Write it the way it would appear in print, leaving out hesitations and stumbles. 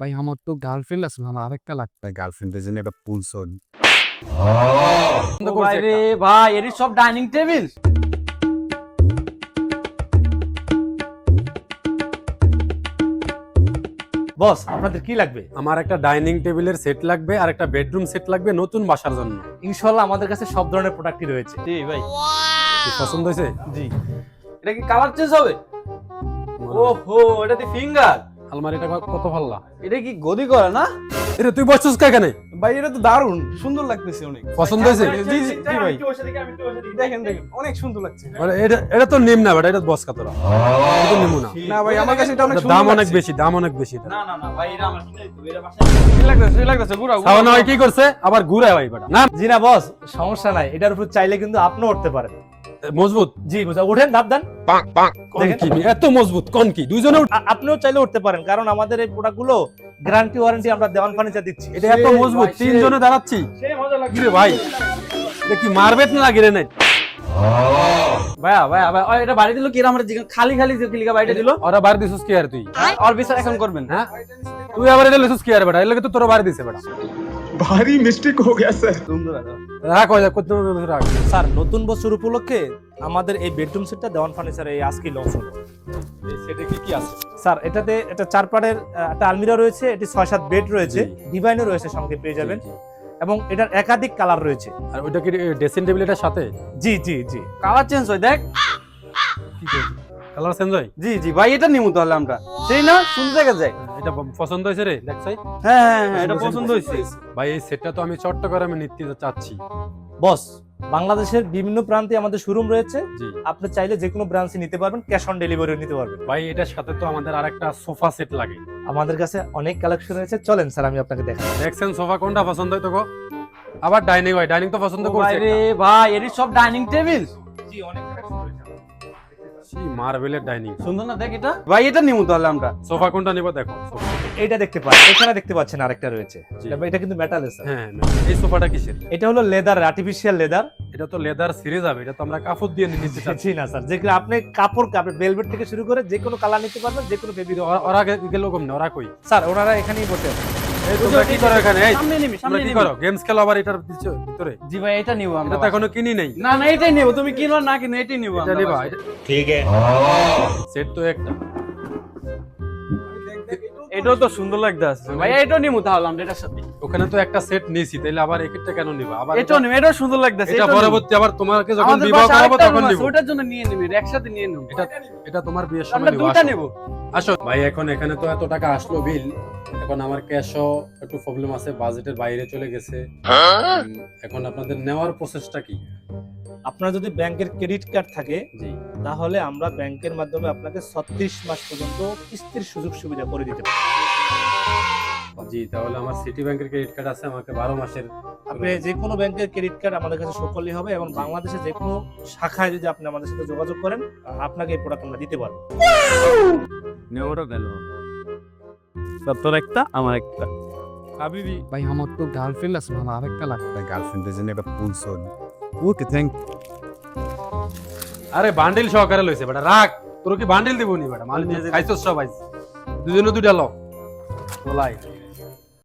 ভাই আমার তো গার্লফ্রেন্ড আছে, আমার আরেকটা লাগবে গার্লফ্রেন্ডের জন্য একটা পুলসন। ভাই রে ভাই, এর সব ডাইনিং টেবিল। বস, আপনাদের কি লাগবে? আমার একটা ডাইনিং টেবিলের সেট লাগবে আর একটা বেডরুম সেট লাগবে নতুন বাসার জন্য। ইনশাআল্লাহ আমাদের কাছে সব ধরনের প্রোডাক্টই রয়েছে। জি ভাই। কি পছন্দ হয়েছে? জি। এটা কি কালার চেঞ্জ হবে? ওহো, এটা দি ফিঙ্গার। আলমারিটা কত ভাল্লা? এটা কি গদি করে না? এটা তুই বসছিস এখানে? ভাই এটা তো দারুণ সুন্দর লাগতেছে অনেক। পছন্দ হয়েছে? জি জি জি ভাই, দেখেন দেখেন অনেক সুন্দর লাগছে। এটা তো নিম না বেটা, এটা বস কাতরা। এটা তো নিমু না। না ভাই আমার কাছে এটা অনেক এটা সুন্দর দাম অনেক লাগছে। বেশি, দাম অনেক বেশি। না না না ভাই, এটা আমার কিনে দিতে হবে। এটা বাসায় ঠিক লাগতেছে গুড়া সাওনা ভাই কি করছে? আবার ঘুরে ভাই বেটা। না জি না বস, সমস্যা নাই। এটার উপর চাইলে কিন্তু আপনিও উঠতে পারেন। মজবুত। জি বুঝা, ওঠেন, দাব দেন। কোন কি এত মজবুত? কোন কি দুইজনে আপনিও চাইলে উঠতে পারেন, কারণ আমাদের এই প্রোডাক্টগুলো গ্যারান্টি ওয়ারেন্টি আমরা দেওয়ান ফার্নিচার দিচ্ছি। এটা এত মজবুত, তিনজনে দাঁড়াচ্ছি। সেই মজা লাগছে। কি রে ভাই, এটা কি মারবেট না লাগিরে নাই? ভাইয়া ভাইয়া ভাই, এটা বাড়ি দিল কি? আমার খালি খালি যে কিলিকা বাড়িটা দিল। ওরা বাড়ি দিছিস কি আর তুই? আর বিচার এখন করবেন। হ্যাঁ তুই আবার এটা লিছিস কি আর বেটা? এর লাগে তো তোর বাড়ি দিছে বেটা। भारी मिस्टेक हो गया सर। সুন্দর আছে। রাখ ওই কত রাখ। স্যার, নতুন বছর উপলক্ষে আমাদের এই বেডরুম সেটটা দেওয়ান ফার্নিচারে এই আজকে লঞ্চ হলো। এই সেটে কি কি আছে? স্যার, এটাতে এটা 4 পাটের একটা আলমিরা রয়েছে, এটি 6-7 বেড রয়েছে, ডিভাইনও রয়েছে সঙ্গে পেয়ে যাবেন, এবং এটার একাধিক কালার রয়েছে। আর ওইটা কি ড্রেসিং টেবিল এটার সাথে? জি জি জি, কালার চেঞ্জ হয় দেখ। কি করছিস? কালার চেঞ্জ হয়? জি জি ভাই, এটা নিমু তাহলে আমরা। সেই না সুন্দর জায়গা যায়। এটা পছন্দ হয়েছে রে? দেখছাই হ্যাঁ হ্যাঁ হ্যাঁ, এটা পছন্দ হয়েছে। ভাই, এই সেটটা তো আমি চট্টগ্রামে নিতে চাচ্ছি। বস, বাংলাদেশের বিভিন্ন প্রান্তে আমাদের শোরুম রয়েছে। জি আপনি চাইলে যে কোনো ব্রাঞ্চে নিতে পারবেন, ক্যাশ অন ডেলিভারিও নিতে পারবেন। ভাই, এটার সাথে তো আমাদের আরেকটা সোফা সেট লাগে। আমাদের কাছে অনেক কালেকশন রয়েছে, চলেন স্যার আমি আপনাকে দেখাই। দেখছেন সোফা কোনটা পছন্দ হয় তোকে? আবার ডাইনিং হয়, ডাইনিং তো পছন্দ করছে। ভাই রে ভাই, এর সব ডাইনিং টেবিল। জি, অনেক কালেকশন রয়েছে। মার্বেলের ডাইনিং সুন্দর না দেখ এটা? ভাই এটা নিমু তাহলে আমরা। সোফা কোনটা নিব দেখো। এইটা দেখতে পাচ্ছেন, এখানে দেখতে পাচ্ছেন আরেকটা রয়েছে। জি। এটা কিন্তু মেটালের স্যার। হ্যাঁ, এই সোফাটা কিসের? এটা হলো লেদার, আর্টিফিশিয়াল লেদার। এটা তো লেদার সিরিজ হবে, এটা তো আমরা কাপড় দিয়ে নিতে চাচ্ছি। জি না স্যার, যেগুলো আপনি কাপড় ভেলভেট থেকে শুরু করে যে কোনো কালার নিতে পারবেন, যে কোনো বেবি। ওরা গেল কম না, ওরা কই? স্যার, ওনারা এখানেই বসে আছেন। এই তোমরা কি করো এখানে? এই সামনে নিবি, তোমরা সামনে কি নিবি। করো? গেমস খেলো আবার এটার ভিতরে? জি ভাই, এটা নিবো এটা আমরা। তো এখনো কিনি নাই। না না, এটাই নিবো। তুমি কিনো না কিনো এটাই নিবো এটা আমরা। নিবা? ठीक है। সেট তো একটা। এটাও তো সুন্দর লাগতেছে ভাই, এটাও নিমু তাহলে আমরা এটার সাথে। ওখানে তো একটা সেট নিয়েছি, তাইলে আবার একটা কেন নিবা? আবার এটাও নিবো, এটাও সুন্দর লাগতেছে। এটা পরবর্তী আবার তোমাকে যখন আমাদের বিবাহ বাসায় করাবো আরেকটা তখন room নিব। আছে, ওটার জন্য নিয়ে নিবি, একসাথে নিয়ে নেবো। এটা তোমার বিয়ের আমরা সময় নিব। দুইটা আসো। নেবো। আসো ভাই, এখন এখানে তো এত টাকা আসলো বিল, এখন আমার ক্যাশও একটু প্রবলেম আছে, বাজেটের বাইরে চলে গেছে। এখন আপনাদের নেওয়ার প্রসেসটা কি? আপনার যদি ব্যাংকের ক্রেডিট কার্ড থাকে, জি তাহলে আমরা ব্যাংকের মাধ্যমে আপনাকে 36 মাস পর্যন্ত কিস্তির সুযোগ সুবিধা করে দিতে পারি। জি, তাহলে আমার সিটি ব্যাংকের ক্রেডিট কার্ড আছে, আমাকে 12 মাসের। আপনি যে কোনো ব্যাংকের ক্রেডিট কার্ড আমাদের কাছে সকলই হবে, এবং বাংলাদেশে যে কোনো শাখায় যদি আপনি আমাদের সাথে যোগাযোগ করেন, আপনাকে এই প্রোডাক্ট আমরা দিতে পারবো। নেওয়াটা গেল। তোর একটা, আমার একটা। হাবিবি ভাই আমার তো গার্লফ্রেন্ড আছে, আমার আরেকটা লাগবে গার্লফ্রেন্ডের জন্য একটা পুলসন। Okay thank. আরে বান্ডিল সহকারে লইছে বেটা, রাখ। তোর কি বান্ডিল দিব নি বেটা? মাল নিয়ে খাইছস সবাই, দুজনে দুইটা ল। বলাই